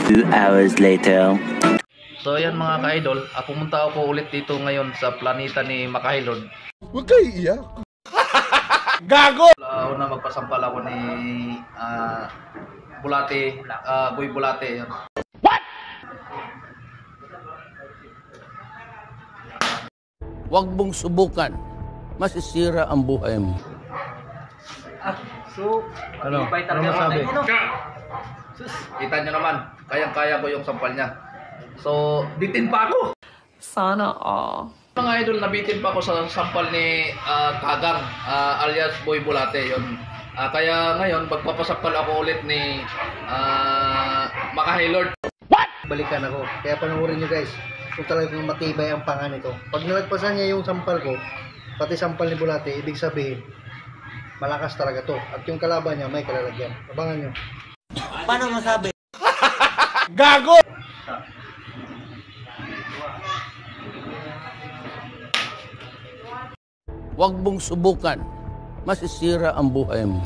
2 hours later. So ayan mga ka-idol, pumunta ako ulit dito ngayon sa planeta ni Makahilod. Huwag kayo iyak. Gago! Una magpasampal ako ni Bulate, Boy Bulate. What? Huwag mong subukan. Masisira ang buhay mo. Ano masabi? Kita nyo naman, kayang-kaya ko yung sampal niya. So, bitin pa ako. Sana all. Mga idol, nabitin pa ako sa sampal ni Kagang, alias Boy Bulate. Yun. Kaya ngayon, magpapasampal ako ulit ni Makahilod. What? Balikan ako. Kaya panoorin nyo guys, kung talagang matibay ang panga nito. Pag nalagpasan niya yung sampal ko, pati sampal ni Bulate, ibig sabihin, malakas talaga to. At yung kalaban niya may kalalagyan. Abangan nyo. Paano masabi? Gago! Huwag mong subukan. Masisira ang buhay mo.